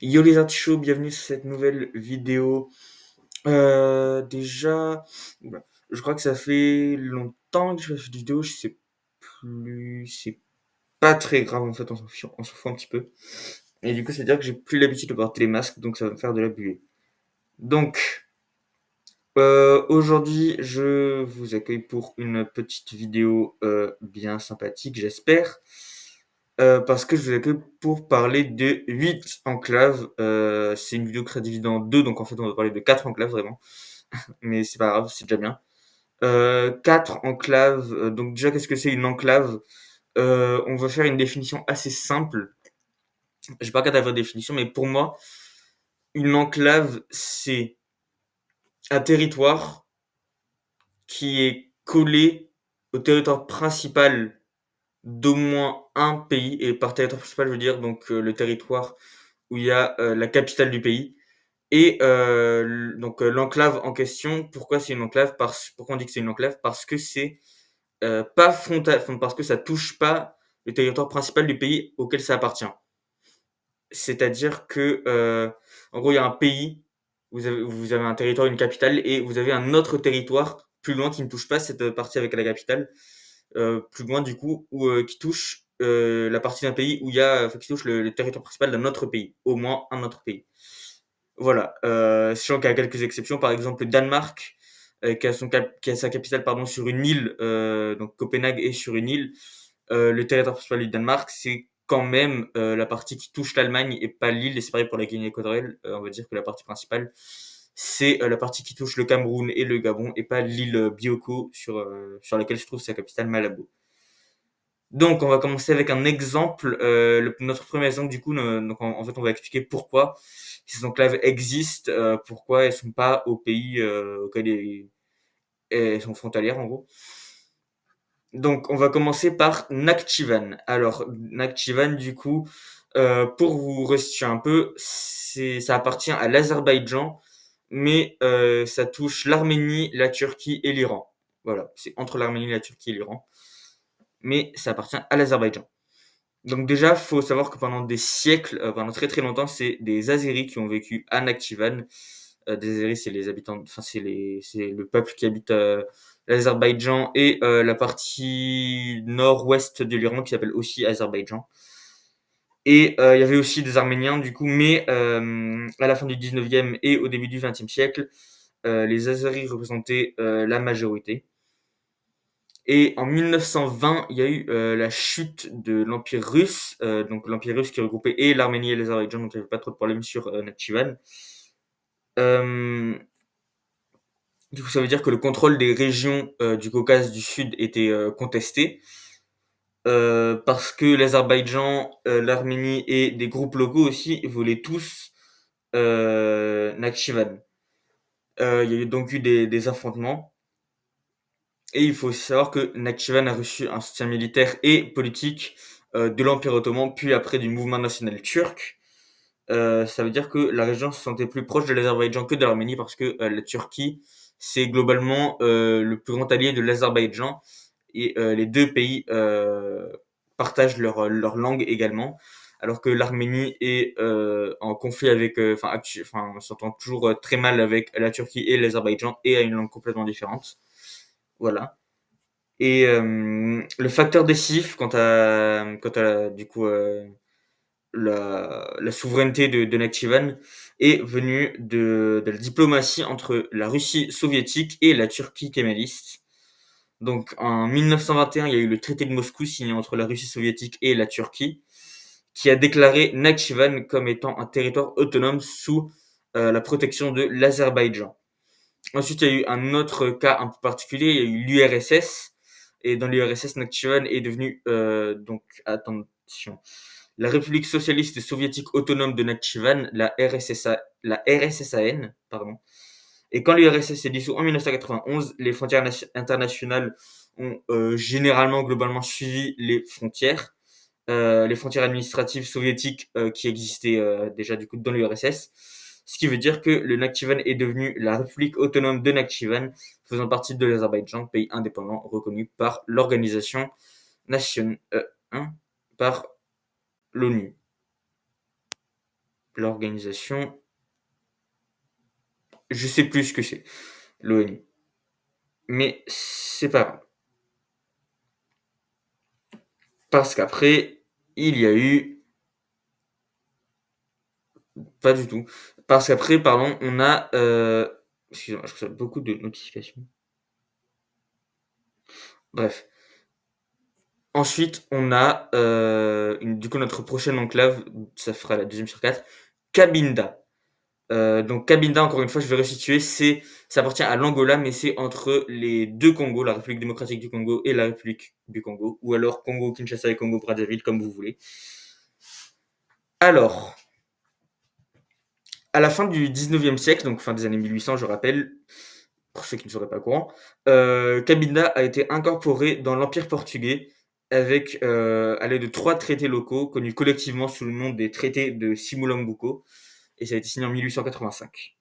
Yo les artichauts, bienvenue sur cette nouvelle vidéo. Déjà, oula, je crois que ça fait longtemps que je fais cette vidéo, je sais plus, c'est pas très grave en fait, on s'en fout un petit peu. Et du coup, c'est-à-dire que j'ai plus l'habitude de porter les masques, donc ça va me faire de la buée. Donc, aujourd'hui, je vous accueille pour une petite vidéo bien sympathique, j'espère. Parce que je vous accueille pour parler de 8 enclaves. C'est une vidéo qui sera divisée en deux, donc en fait on va parler de 4 enclaves vraiment. Mais c'est pas grave, c'est déjà bien. 4 enclaves. Donc déjà, qu'est-ce que c'est une enclave? On va faire une définition assez simple. J'ai pas qu'à d'avoir définition, mais pour moi, une enclave, c'est un territoire qui est collé au territoire principal d'au moins un pays. Et par territoire principal, je veux dire donc le territoire où il y a la capitale du pays. Et donc l'enclave en question, pourquoi c'est une enclave? Pourquoi on dit que c'est une enclave? Parce que c'est pas frontal, enfin, parce que ça touche pas le territoire principal du pays auquel ça appartient. C'est-à-dire que, en gros, il y a un pays, vous avez un territoire, une capitale, et vous avez un autre territoire plus loin qui ne touche pas cette partie avec la capitale, plus loin du coup, ou qui touche la partie d'un pays où il y a, enfin, qui touche le territoire principal d'un autre pays, au moins un autre pays. Voilà, sachant qu'il y a quelques exceptions, par exemple le Danemark, qui a sa capitale pardon, sur une île, donc Copenhague est sur une île. Le territoire principal du Danemark, c'est quand même la partie qui touche l'Allemagne et pas l'île, et c'est pareil pour la Guinée équatoriale. On va dire que la partie principale, c'est la partie qui touche le Cameroun et le Gabon, et pas l'île Bioko sur laquelle se trouve sa capitale Malabo. Donc, on va commencer avec un exemple. Notre premier exemple, du coup, donc en fait, on va expliquer pourquoi ces enclaves existent, pourquoi elles sont pas au pays auquel elles sont frontalières, en gros. Donc, on va commencer par Nakhchivan. Alors, Nakhchivan, du coup, pour vous resituer un peu, ça appartient à l'Azerbaïdjan, mais ça touche l'Arménie, la Turquie et l'Iran. Voilà, c'est entre l'Arménie, la Turquie et l'Iran, mais ça appartient à l'Azerbaïdjan. Donc déjà, faut savoir que pendant des siècles, pendant très très longtemps, c'est des Azéris qui ont vécu à Nakhchivan. Des Azéris, c'est les habitants, enfin c'est le peuple qui habite l'Azerbaïdjan et la partie nord-ouest de l'Iran qui s'appelle aussi Azerbaïdjan. Et il y avait aussi des Arméniens du coup, mais à la fin du 19e et au début du 20e siècle, les Azéris représentaient la majorité. Et en 1920, il y a eu la chute de l'Empire russe, donc l'Empire russe qui regroupait et l'Arménie et l'Azerbaïdjan, donc il n'y avait pas trop de problèmes sur Nakhchivan. Euh, du coup, ça veut dire que le contrôle des régions du Caucase du Sud était contesté, parce que l'Azerbaïdjan, l'Arménie et des groupes locaux aussi voulaient tous Nakhchivan. Il y a donc eu des affrontements. Et il faut aussi savoir que Nakhchivan a reçu un soutien militaire et politique de l'Empire ottoman, puis après du mouvement national turc. Ça veut dire que la région se sentait plus proche de l'Azerbaïdjan que de l'Arménie parce que la Turquie, c'est globalement le plus grand allié de l'Azerbaïdjan et les deux pays partagent leur langue également, alors que l'Arménie est en conflit avec, enfin, s'entend toujours très mal avec la Turquie et l'Azerbaïdjan et a une langue complètement différente. Voilà. Et le facteur décisif quant à du coup la souveraineté de Nakhchivan est venu de la diplomatie entre la Russie soviétique et la Turquie kémaliste. Donc en 1921, il y a eu le traité de Moscou signé entre la Russie soviétique et la Turquie, qui a déclaré Nakhchivan comme étant un territoire autonome sous la protection de l'Azerbaïdjan. Ensuite, il y a eu un autre cas un peu particulier, il y a eu l'URSS, et dans l'URSS, Nakhchivan est devenu, donc, attention, la République socialiste soviétique autonome de Nakhchivan, la RSSAN, pardon. Et quand l'URSS s'est dissous en 1991, les frontières internationales ont généralement, globalement suivi les frontières administratives soviétiques qui existaient déjà du coup dans l'URSS. Ce qui veut dire que le Nakhchivan est devenu la République autonome de Nakhchivan, faisant partie de l'Azerbaïdjan, pays indépendant reconnu par l'organisation nationale, par l'ONU. l'organisation, je sais plus ce que c'est, l'ONU. Mais c'est pas grave. Parce qu'après, il y a eu... Pas du tout. Parce qu'après, pardon, on a... excusez-moi, je reçois beaucoup de notifications. Bref. Ensuite, on a du coup notre prochaine enclave, ça fera la deuxième sur quatre, Cabinda. Donc Cabinda, encore une fois, je vais resituer, ça appartient à l'Angola, mais c'est entre les deux Congos, la République démocratique du Congo et la République du Congo, ou alors Congo-Kinshasa et Congo-Brazzaville, comme vous voulez. Alors, à la fin du 19e siècle, donc fin des années 1800, je rappelle, pour ceux qui ne seraient pas au courant, Cabinda a été incorporé dans l'Empire portugais avec, à l'aide de 3 traités locaux, connus collectivement sous le nom des traités de Simulambuco, et ça a été signé en 1885.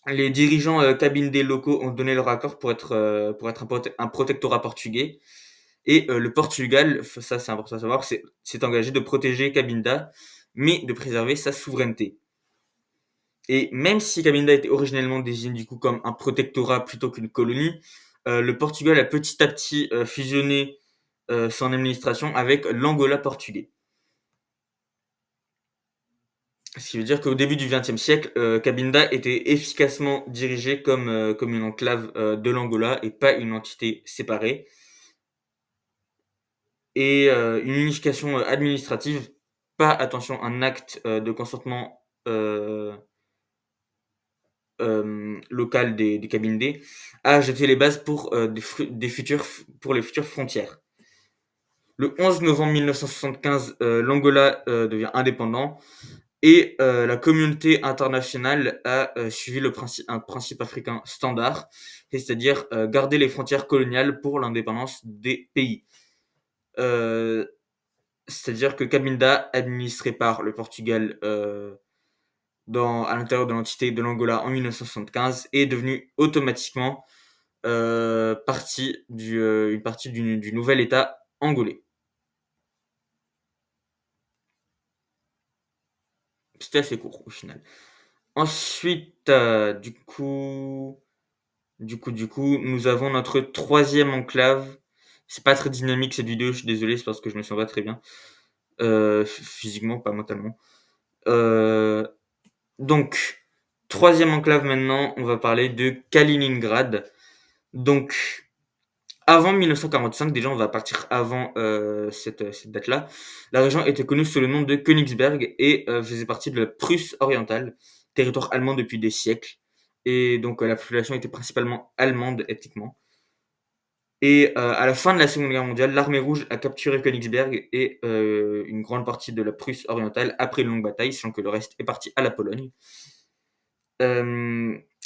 Les dirigeants cabindés locaux ont donné leur accord pour être un protectorat portugais, et le Portugal, ça c'est important à savoir, s'est engagé de protéger Cabinda, mais de préserver sa souveraineté. Et même si Cabinda était originellement désigné du coup comme un protectorat plutôt qu'une colonie, le Portugal a petit à petit fusionné son administration avec l'Angola portugais. Ce qui veut dire qu'au début du XXe siècle, Cabinda était efficacement dirigé comme une enclave de l'Angola et pas une entité séparée. Et une unification administrative, pas, attention, un acte de consentement local des Cabindés, a jeté les bases pour, pour les futures frontières. Le 11 novembre 1975, l'Angola devient indépendant et la communauté internationale a suivi un principe africain standard, c'est-à-dire garder les frontières coloniales pour l'indépendance des pays. Euh, C'est-à-dire que Cabinda, administré par le Portugal à l'intérieur de l'entité de l'Angola en 1975, est devenu automatiquement une partie du nouvel État angolais. C'était assez court au final. Ensuite, nous avons notre troisième enclave. C'est pas très dynamique cette vidéo, je suis désolé, c'est parce que je me sens pas très bien. Physiquement, pas mentalement. Donc, troisième enclave maintenant, on va parler de Kaliningrad. Donc, avant 1945, déjà on va partir avant cette date-là, la région était connue sous le nom de Königsberg et faisait partie de la Prusse orientale, territoire allemand depuis des siècles. Et donc la population était principalement allemande ethniquement. Et à la fin de la Seconde Guerre mondiale, l'armée rouge a capturé Königsberg et une grande partie de la Prusse orientale après une longue bataille, sachant que le reste est parti à la Pologne.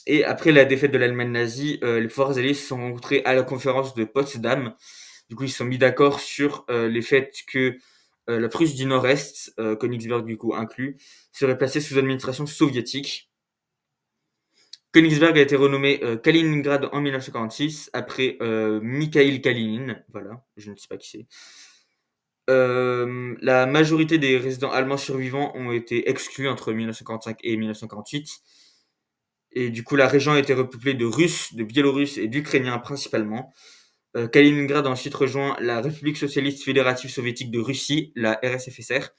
Et après la défaite de l'Allemagne nazie, les forces alliées se sont rencontrées à la conférence de Potsdam. Du coup, ils se sont mis d'accord sur les faits que la Prusse du Nord-Est, Königsberg du coup inclus, serait placée sous administration soviétique. Königsberg a été renommé Kaliningrad en 1946 après Mikhail Kalinin. Voilà, je ne sais pas qui c'est. La majorité des résidents allemands survivants ont été exclus entre 1945 et 1948. Et du coup, la région a été repeuplée de Russes, de Biélorusses et d'Ukrainiens principalement. Kaliningrad a ensuite rejoint la République socialiste fédérative soviétique de Russie, la RSFSR,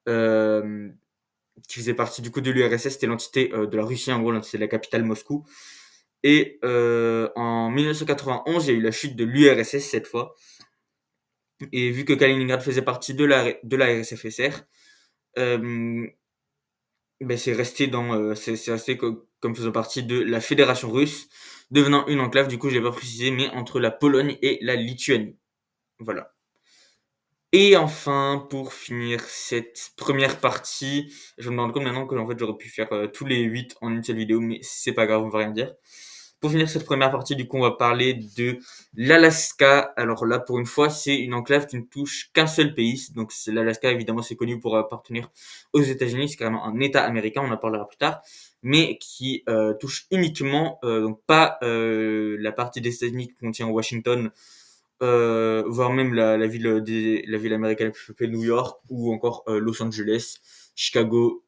euh, qui faisait partie du coup de l'URSS, c'était l'entité de la Russie, en gros, l'entité de la capitale Moscou. Et en 1991, il y a eu la chute de l'URSS cette fois. Et vu que Kaliningrad faisait partie de la RSFSR, ben c'est resté comme faisant partie de la Fédération russe, devenant une enclave, du coup je l'ai pas précisé, mais entre la Pologne et la Lituanie. Voilà. Et enfin, pour finir cette première partie, je me rends compte maintenant que en fait j'aurais pu faire tous les 8 en une seule vidéo, mais c'est pas grave, on va rien dire. Pour finir cette première partie, du coup, on va parler de l'Alaska. Alors là, pour une fois, c'est une enclave qui ne touche qu'un seul pays. Donc c'est l'Alaska, évidemment, c'est connu pour appartenir aux États-Unis. C'est carrément un État américain, on en parlera plus tard, mais qui touche uniquement, donc pas la partie des États-Unis qui contient Washington, voire même la ville américaine plus peuplée, New York, ou encore Los Angeles. Chicago,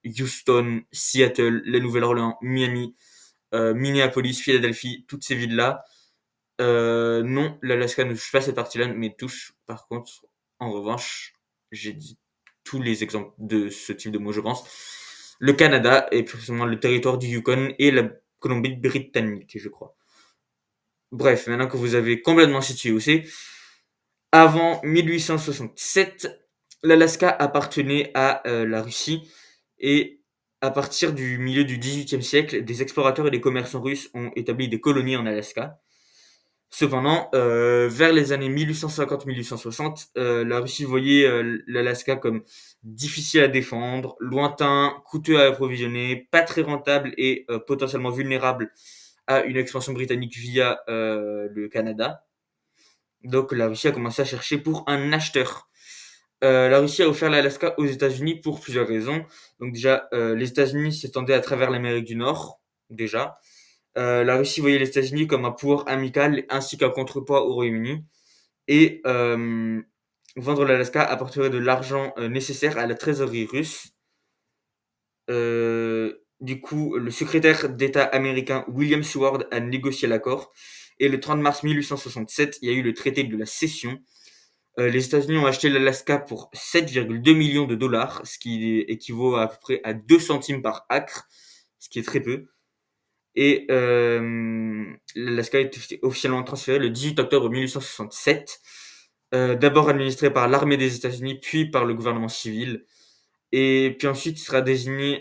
Houston, Seattle, la Nouvelle-Orléans, Miami, Minneapolis, Philadelphie, toutes ces villes-là. Non, l'Alaska ne touche pas cette partie-là, mais touche par contre, en revanche, j'ai dit tous les exemples de ce type de mots, je pense. Le Canada et plus précisément le territoire du Yukon et la Colombie-Britannique, je crois. Bref, maintenant que vous avez complètement situé où c'est, avant 1867, l'Alaska appartenait à la Russie et à partir du milieu du XVIIIe siècle, des explorateurs et des commerçants russes ont établi des colonies en Alaska. Cependant, vers les années 1850-1860, la Russie voyait l'Alaska comme difficile à défendre, lointain, coûteux à approvisionner, pas très rentable et potentiellement vulnérable à une expansion britannique via le Canada. Donc la Russie a commencé à chercher pour un acheteur. La Russie a offert l'Alaska aux États-Unis pour plusieurs raisons. Donc déjà, les États-Unis s'étendaient à travers l'Amérique du Nord, déjà. La Russie voyait les États-Unis comme un pouvoir amical ainsi qu'un contrepoids au Royaume-Uni. Et vendre l'Alaska apporterait de l'argent nécessaire à la trésorerie russe. Du coup, le secrétaire d'État américain William Seward a négocié l'accord. Et le 30 mars 1867, il y a eu le traité de la cession. Les États-Unis ont acheté l'Alaska pour 7,2 millions de dollars, ce qui équivaut à peu près à 2 centimes par acre, ce qui est très peu. Et l'Alaska a été officiellement transféré le 18 octobre 1867, d'abord administré par l'armée des États-Unis, puis par le gouvernement civil. Et puis ensuite, il sera désigné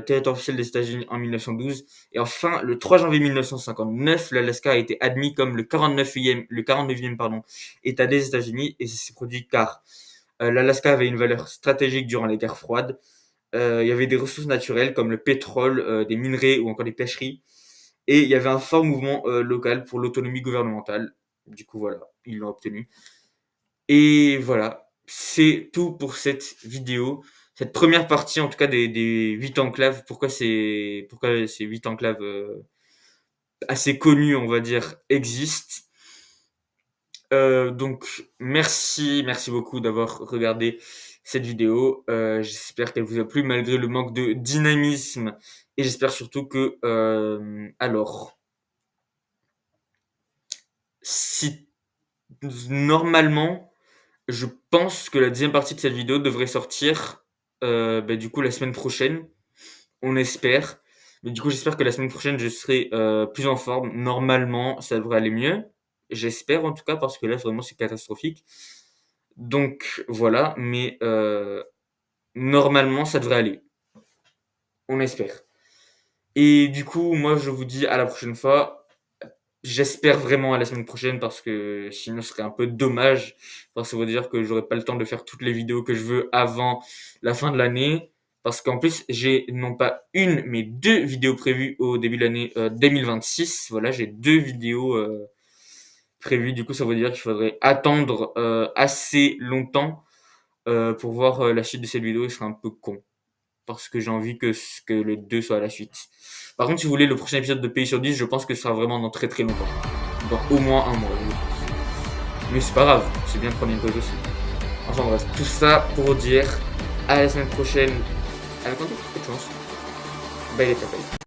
territoire officiel des États-Unis en 1912. Et enfin, le 3 janvier 1959, l'Alaska a été admis comme le 49e État des États-Unis. Et ça s'est produit car l'Alaska avait une valeur stratégique durant les guerres froides. Il y avait des ressources naturelles comme le pétrole, des minerais ou encore des pêcheries. Et il y avait un fort mouvement local pour l'autonomie gouvernementale. Du coup, voilà, ils l'ont obtenu. Et voilà, c'est tout pour cette vidéo. Cette première partie, en tout cas, des 8 enclaves. Pourquoi ces 8 enclaves assez connues, on va dire, existent. Donc, merci beaucoup d'avoir regardé cette vidéo. J'espère qu'elle vous a plu malgré le manque de dynamisme. Et j'espère surtout que, alors, si normalement, je pense que la deuxième partie de cette vidéo devrait sortir du coup la semaine prochaine. On espère. Mais du coup, j'espère que la semaine prochaine, je serai plus en forme. Normalement, ça devrait aller mieux. J'espère en tout cas, parce que là, vraiment, c'est catastrophique. Donc voilà, mais normalement, ça devrait aller. On espère. Et du coup, moi, je vous dis à la prochaine fois. J'espère vraiment à la semaine prochaine parce que sinon ce serait un peu dommage. Parce que ça veut dire que j'aurai pas le temps de faire toutes les vidéos que je veux avant la fin de l'année. Parce qu'en plus, j'ai non pas une, mais 2 vidéos prévues au début de l'année 2026. Voilà, j'ai 2 vidéos prévues. Du coup, ça veut dire qu'il faudrait attendre assez longtemps pour voir la suite de cette vidéo. Ce serait un peu con. Parce que j'ai envie que les 2 soient à la suite. Par contre, si vous voulez le prochain épisode de Pays sur 10, je pense que ce sera vraiment dans très très longtemps. Dans au moins un mois. Mais c'est pas grave, c'est bien de prendre une pause aussi. Enfin bref, tout ça pour dire à la semaine prochaine avec un peu de chance. Bye les tapés.